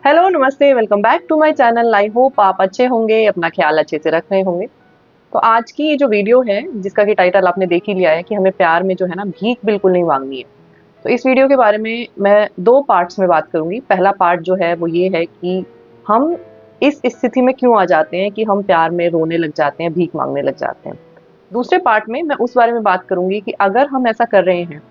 Hello, नमस्ते, welcome back to my channel. I hope आप अच्छे होंगे, अपना ख्याल अच्छे से रख रहे होंगे। तो आज की ये जो वीडियो है, जिसका कि टाइटल आपने देख ही लिया है कि हमें प्यार में जो है ना भीख बिल्कुल नहीं मांगनी है। तो इस वीडियो के बारे में मैं 2 पार्ट्स में बात करूँगी। पहला पार्ट जो है वो ये है कि हम इस स्थिति में क्यों आ जाते हैं कि हम प्यार में रोने लग जाते हैं, भीख माँगने लग जाते हैं। दूसरे पार्ट में मैं उस बारे में बात करूँगी कि अगर हम ऐसा कर रहे हैं,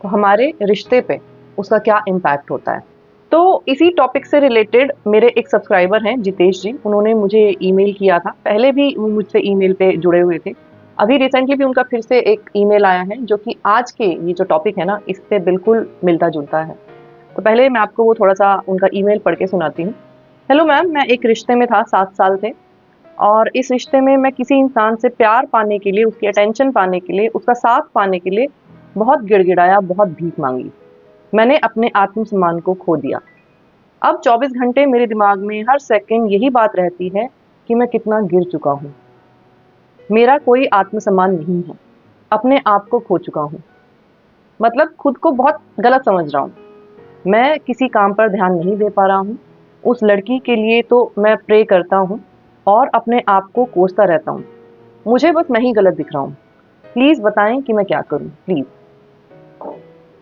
तो हमारे रिश्ते पे उसका क्या इम्पैक्ट होता है। तो इसी टॉपिक से रिलेटेड मेरे एक सब्सक्राइबर हैं जितेश जी, उन्होंने मुझे ईमेल किया था। पहले भी वो मुझसे ईमेल पे जुड़े हुए थे। अभी रिसेंटली भी उनका फिर से एक ईमेल आया है जो कि आज के ये जो टॉपिक है ना, इससे बिल्कुल मिलता-जुलता है। तो पहले मैं आपको वो थोड़ा-सा उनका ईमेल पढ़ के सुनाती हूँ। हेलो मैम, मैं एक रिश्ते में था, 7 साल थे और इस रिश्ते में मैं किसी इंसान से प्यार पाने के लिए, उसकी अटेंशन पाने के लिए, उसका साथ पाने के लिए बहुत गिड़गिड़ाया, बहुत भीख माँगी। मैंने अपने आत्मसम्मान को खो दिया। अब 24 घंटे मेरे दिमाग में हर सेकंड यही बात रहती है कि मैं कितना गिर चुका हूँ। मेरा कोई आत्मसम्मान नहीं है। अपने आप को खो चुका हूँ। मतलब खुद को बहुत गलत समझ रहा हूँ। मैं किसी काम पर ध्यान नहीं दे पा रहा हूँ। उस लड़की के लिए तो मैं प्रे करता हूँ और अपने आप को कोसता रहता हूँ। मुझे बस मैं ही गलत दिख रहा हूँ। प्लीज़ बताएँ कि मैं क्या करूँ? प्लीज़।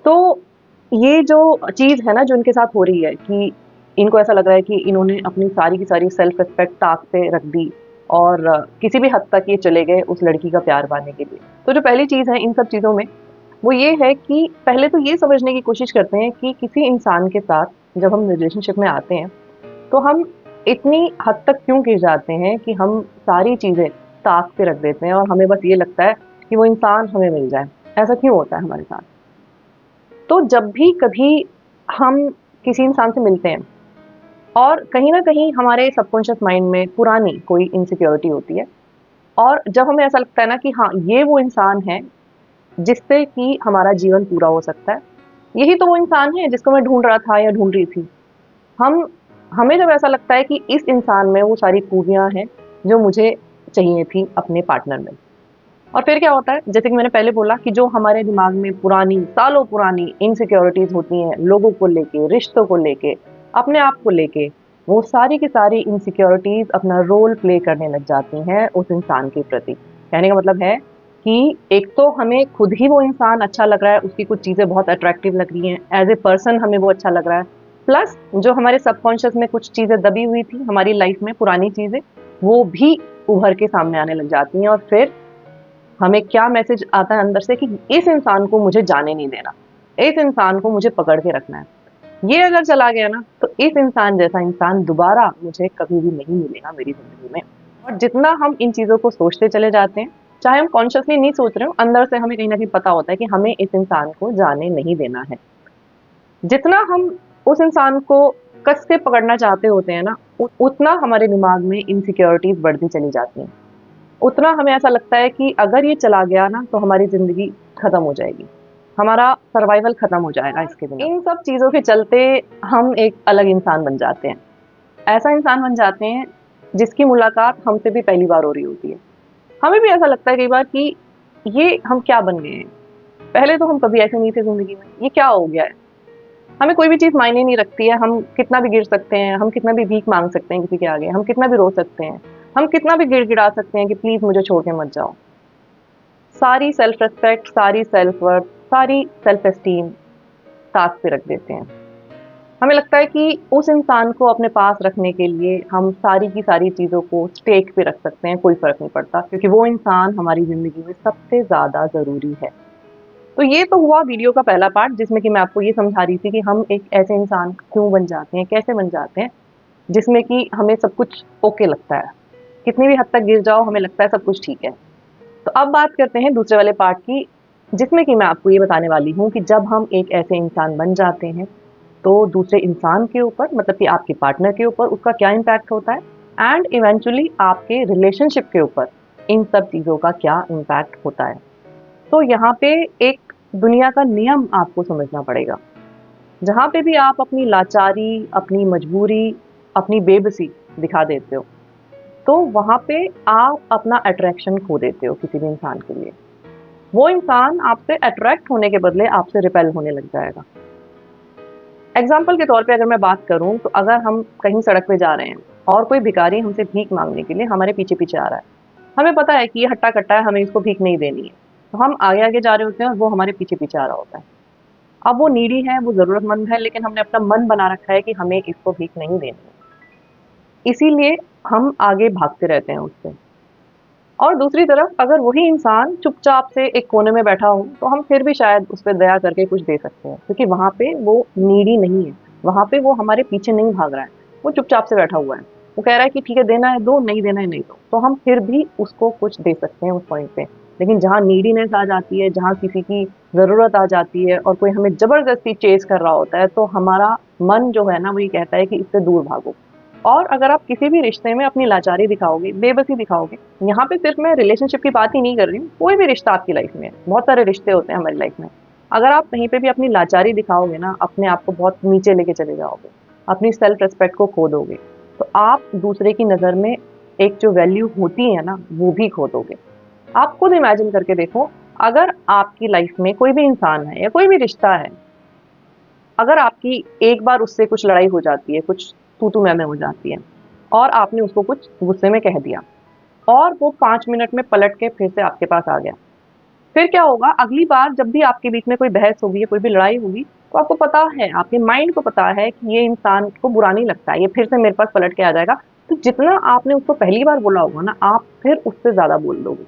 तो ये जो चीज़ है ना जो इनके साथ हो रही है कि इनको ऐसा लग रहा है कि इन्होंने अपनी सारी की सारी सेल्फ रिस्पेक्ट ताक पे रख दी और किसी भी हद तक ये चले गए उस लड़की का प्यार पाने के लिए। तो जो पहली चीज़ है इन सब चीज़ों में, वो ये है कि पहले तो ये समझने की कोशिश करते हैं कि किसी इंसान के साथ जब हम रिलेशनशिप में आते हैं, तो हम इतनी हद तक क्यों गिर जाते हैं कि हम सारी चीज़ें ताक पे रख देते हैं और हमें बस ये लगता है कि वो इंसान हमें मिल जाए। ऐसा क्यों होता है हमारे साथ? तो जब भी कभी हम किसी इंसान से मिलते हैं और कहीं न कहीं हमारे सबकॉन्शियस माइंड में पुरानी कोई इनसिक्योरिटी होती है और जब हमें ऐसा लगता है ना कि हाँ, ये वो इंसान है जिससे कि हमारा जीवन पूरा हो सकता है। यही तो वो इंसान है जिसको मैं ढूँढ रहा था या ढूँढ रही थी। हम हमें जब ऐसा लगता है कि इस इंसान में वो सारी खूबियाँ हैं जो मुझे चाहिए थी अपने पार्टनर में। और फिर क्या होता है, जैसे कि मैंने पहले बोला कि जो हमारे दिमाग में पुरानी, सालों पुरानी इनसिक्योरिटीज़ होती हैं, लोगों को लेके, रिश्तों को लेके, अपने आप को लेके, वो सारी की सारी इनसिक्योरिटीज़ अपना रोल प्ले करने लग जाती हैं उस इंसान के प्रति। कहने का मतलब है कि एक तो हमें खुद ही वो इंसान अच्छा लग रहा है, उसकी कुछ चीज़ें बहुत अट्रैक्टिव लग रही हैं, एज़ ए पर्सन हमें वो अच्छा लग रहा है। प्लस जो हमारे सबकॉन्शियस में कुछ चीज़ें दबी हुई थी हमारी लाइफ़ में, पुरानी चीज़ें, वो भी उभर के सामने आने लग जाती हैं और फिर हमें क्या मैसेज आता है अंदर से कि इस इंसान को मुझे जाने नहीं देना, इस इंसान को मुझे पकड़ के रखना है। ये अगर चला गया ना, तो इस इंसान जैसा इंसान दोबारा मुझे कभी भी नहीं मिलेगा मेरी ज़िंदगी में। और जितना हम इन चीज़ों को सोचते चले जाते हैं, चाहे हम कॉन्शियसली नहीं सोच रहे हो, अंदर से हमें कहीं न कहीं पता होता है कि हमें इस इंसान को जाने नहीं देना है। जितना हम उस इंसान को कस के पकड़ना चाहते होते हैं ना, उतना हमारे दिमाग में इनसिक्योरिटीज़ बढ़ती चली जाती हैं। उतना हमें ऐसा लगता है कि अगर ये चला गया ना तो हमारी ज़िंदगी ख़त्म हो जाएगी। हमारा सर्वाइवल ख़त्म हो जाएगा इसके बिना। इन सब चीज़ों के चलते हम एक अलग इंसान बन जाते हैं। ऐसा इंसान बन जाते हैं जिसकी मुलाकात हमसे भी पहली बार हो रही होती है। हमें भी ऐसा लगता है कई बार कि ये हम क्या बन गए हैं? पहले तो हम कभी ऐसे नहीं थे ज़िंदगी में, ये क्या हो गया है? हमें कोई भी चीज़ मायने नहीं रखती है, हम कितना भी गिर सकते हैं, हम कितना भी भीख माँग सकते हैं किसी के आगे, हम कितना भी रो सकते हैं, हम कितना भी गिड़गिड़ा सकते हैं कि प्लीज़ मुझे छोड़ के मत जाओ। सारी सेल्फ रिस्पेक्ट, सारी सेल्फ वर्थ, सारी सेल्फ एस्टीम ताक पे रख देते हैं। हमें लगता है कि उस इंसान को अपने पास रखने के लिए हम सारी की सारी चीज़ों को स्टेक पे रख सकते हैं, कोई फ़र्क नहीं पड़ता क्योंकि वो इंसान हमारी ज़िंदगी में सबसे ज़्यादा ज़रूरी है। तो ये तो हुआ वीडियो का पहला पार्ट जिसमें कि मैं आपको ये समझा रही थी कि हम एक ऐसे इंसान क्यों बन जाते हैं, कैसे बन जाते हैं, जिसमें कि हमें सब कुछ ओके लगता है। कितनी भी हद तक गिर जाओ हमें लगता है सब कुछ ठीक है। तो अब बात करते हैं दूसरे वाले पार्ट की, जिसमें कि मैं आपको ये बताने वाली हूँ कि जब हम एक ऐसे इंसान बन जाते हैं, तो दूसरे इंसान के ऊपर मतलब कि आपके पार्टनर के ऊपर उसका क्या इम्पैक्ट होता है एंड इवेंचुअली आपके रिलेशनशिप के ऊपर इन सब चीज़ों का क्या इम्पैक्ट होता है। तो यहाँ पे एक दुनिया का नियम आपको समझना पड़ेगा। जहाँ पे भी आप अपनी लाचारी, अपनी मजबूरी, अपनी बेबसी दिखा देते हो, तो वहाँ पे आप अपना अट्रैक्शन खो देते हो किसी भी इंसान के लिए। वो इंसान आपसे अट्रैक्ट होने के बदले आपसे रिपेल होने लग जाएगा। एग्जाम्पल के तौर पे अगर मैं बात करूँ तो अगर हम कहीं सड़क पे जा रहे हैं और कोई भिखारी हमसे भीख मांगने के लिए हमारे पीछे पीछे आ रहा है, हमें पता है कि ये हट्टा कट्टा है, हमें इसको भीख नहीं देनी है, तो हम आगे आगे जा रहे होते हैं और वो हमारे पीछे पीछे आ रहा होता है। अब वो नीडी है, वो जरूरतमंद है, लेकिन हमने अपना मन बना रखा है कि हमें इसको भीख नहीं देनी है, इसीलिए हम आगे भागते रहते हैं उससे। और दूसरी तरफ अगर वही इंसान चुपचाप से एक कोने में बैठा हो तो हम फिर भी शायद उस पर दया करके कुछ दे सकते हैं, क्योंकि वहां पे वो नीडी नहीं है, वहां पे वो हमारे पीछे नहीं भाग रहा है, वो चुपचाप से बैठा हुआ है, वो कह रहा है कि ठीक है देना है दो, नहीं देना है नहीं दो, तो हम फिर भी उसको कुछ दे सकते हैं उस पॉइंट पे। लेकिन जहाँ नीडीनेस आ जाती है, जहाँ किसी की जरूरत आ जाती है और कोई हमें जबरदस्ती चेज कर रहा होता है, तो हमारा मन जो है ना वो ये कहता है कि इससे दूर भागो। और अगर आप किसी भी रिश्ते में अपनी लाचारी दिखाओगे, बेबसी दिखाओगे, यहाँ पे सिर्फ मैं रिलेशनशिप की बात ही नहीं कर रही हूँ, कोई भी रिश्ता आपकी लाइफ में, बहुत सारे रिश्ते होते हैं हमारी लाइफ में, अगर आप कहीं पे भी अपनी लाचारी दिखाओगे ना, अपने आप को बहुत नीचे लेके चले जाओगे, अपनी सेल्फ रिस्पेक्ट को खो दोगे, तो आप दूसरे की नज़र में एक जो वैल्यू होती है ना वो भी खो दोगे। आप खुद इमेजिन करके देखो, अगर आपकी लाइफ में कोई भी इंसान है या कोई भी रिश्ता है, अगर आपकी एक बार उससे कुछ लड़ाई हो जाती है, कुछ तू मैं हो जाती है और आपने उसको कुछ गुस्से में कह दिया और वो 5 मिनट में पलट के फिर से आपके पास आ गया, फिर क्या होगा? अगली बार जब भी आपके बीच में कोई बहस होगी या कोई भी लड़ाई होगी, तो आपको पता है, आपके माइंड को पता है कि ये इंसान को बुरा नहीं लगता है, ये फिर से मेरे पास पलट के आ जाएगा। तो जितना आपने उसको पहली बार बोला होगा ना, आप फिर उससे ज़्यादा बोल दोगे,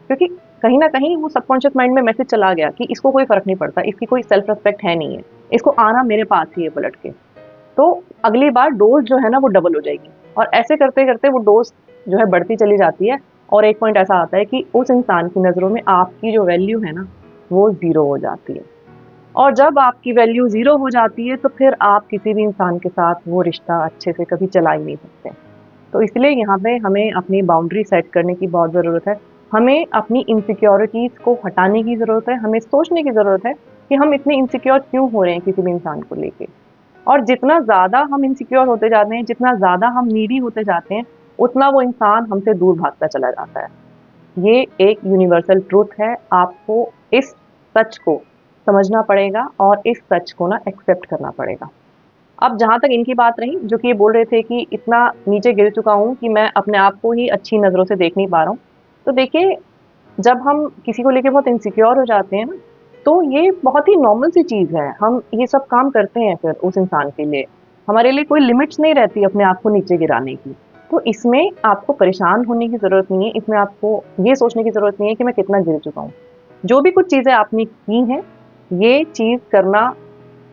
क्योंकि कहीं न कहीं वो सबकॉन्शियस माइंड में मैसेज चला गया कि इसको कोई फ़र्क नहीं पड़ता, इसकी कोई सेल्फ रिस्पेक्ट है नहीं है, इसको आना मेरे पास ही है पलट के। तो अगली बार डोज़ जो है ना वो डबल हो जाएगी और ऐसे करते-करते वो डोज़ जो है बढ़ती चली जाती है और एक पॉइंट ऐसा आता है कि उस इंसान की नज़रों में आपकी जो वैल्यू है ना, वो ज़ीरो हो जाती है। और जब आपकी वैल्यू ज़ीरो हो जाती है, तो फिर आप किसी भी इंसान के साथ वो रिश्ता अच्छे से कभी चला ही नहीं सकते। तो इसलिए यहाँ पे हमें अपनी बाउंड्री सेट करने की बहुत ज़रूरत है। हमें अपनी इनसिक्योरिटीज़ को हटाने की ज़रूरत है, हमें सोचने की ज़रूरत है कि हम इतने इनसिक्योर क्यों हो रहे हैं किसी भी इंसान को लेके। और जितना ज़्यादा हम इनसिक्योर होते जाते हैं, जितना ज़्यादा हम नीडी होते जाते हैं, उतना वो इंसान हमसे दूर भागता चला जाता है। ये एक यूनिवर्सल ट्रुथ है, आपको इस सच को समझना पड़ेगा और इस सच को ना एक्सेप्ट करना पड़ेगा। अब जहाँ तक इनकी बात रही, जो कि ये बोल रहे थे कि इतना नीचे गिर चुका हूँ कि मैं अपने आप को ही अच्छी नज़रों से देख नहीं पा रहा हूँ। तो देखिए, जब हम किसी को लेके बहुत इनसिक्योर हो जाते हैं ना, तो ये बहुत ही नॉर्मल सी चीज़ है। हम ये सब काम करते हैं फिर उस इंसान के लिए। हमारे लिए कोई लिमिट्स नहीं रहती अपने आप को नीचे गिराने की। तो इसमें आपको परेशान होने की ज़रूरत नहीं है, इसमें आपको ये सोचने की ज़रूरत नहीं है कि मैं कितना गिर चुका हूँ। जो भी कुछ चीज़ें आपने की हैं, ये चीज़ करना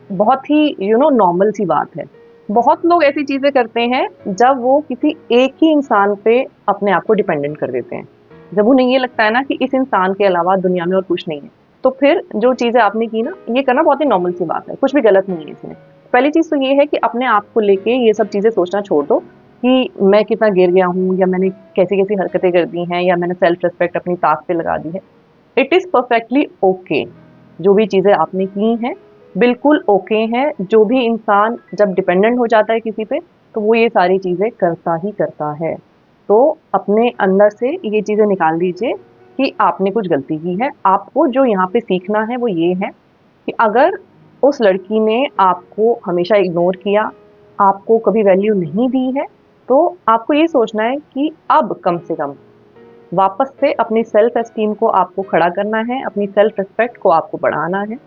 बहुत ही नॉर्मल सी बात है। बहुत लोग ऐसी चीज़ें करते हैं जब वो किसी एक ही इंसान पे अपने आप को डिपेंडेंट कर देते हैं। जब उन्हें ये लगता है ना कि इस इंसान के अलावा दुनिया में और कुछ नहीं है, तो फिर जो चीज़ें आपने की ना, ये करना बहुत ही नॉर्मल सी बात है, कुछ भी गलत नहीं है इसमें। पहली चीज़ तो ये है कि अपने आप को लेके ये सब चीज़ें सोचना छोड़ दो कि मैं कितना गिर गया हूँ या मैंने कैसी-कैसी हरकतें कर दी हैं या मैंने सेल्फ रिस्पेक्ट अपनी ताक पे लगा दी है। इट इज़ परफेक्टली ओके, जो भी चीज़ें आपने की हैं, बिल्कुल ओके हैं। जो भी इंसान जब डिपेंडेंट हो जाता है किसी पे, तो वो ये सारी चीज़ें करता ही करता है। तो अपने अंदर से ये चीज़ें निकाल दीजिए कि आपने कुछ गलती की है। आपको जो यहाँ पे सीखना है वो ये है कि अगर उस लड़की ने आपको हमेशा इग्नोर किया, आपको कभी वैल्यू नहीं दी है, तो आपको ये सोचना है कि अब कम से कम वापस से अपनी सेल्फ एस्टीम को आपको खड़ा करना है, अपनी सेल्फ रिस्पेक्ट को आपको बढ़ाना है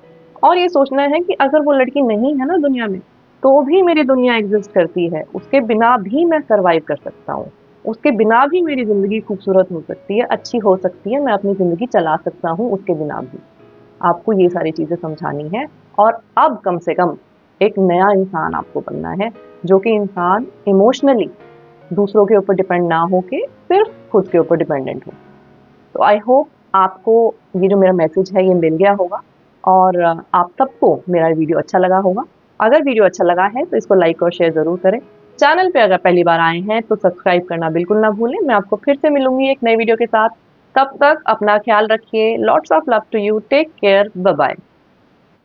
और ये सोचना है कि अगर वो लड़की नहीं है ना दुनिया में, तो भी मेरी दुनिया एग्ज़िस्ट करती है, उसके बिना भी मैं सर्वाइव कर सकता हूँ, उसके बिना भी मेरी ज़िंदगी खूबसूरत हो सकती है, अच्छी हो सकती है, मैं अपनी ज़िंदगी चला सकता हूँ उसके बिना भी। आपको ये सारी चीज़ें समझानी है और अब कम से कम एक नया इंसान आपको बनना है, जो कि इंसान इमोशनली दूसरों के ऊपर डिपेंड ना होके सिर्फ खुद के ऊपर डिपेंडेंट हो। तो आई होप आपको ये जो मेरा मैसेज है ये मिल गया होगा और आप सबको मेरा वीडियो अच्छा लगा होगा। अगर वीडियो अच्छा लगा है तो इसको लाइक और शेयर ज़रूर करें। चैनल पे अगर पहली बार आए हैं तो सब्सक्राइब करना बिल्कुल ना भूलें। मैं आपको फिर से मिलूँगी एक नई वीडियो के साथ। तब तक अपना ख्याल रखिए। Lots of love to you. Take care. Bye bye.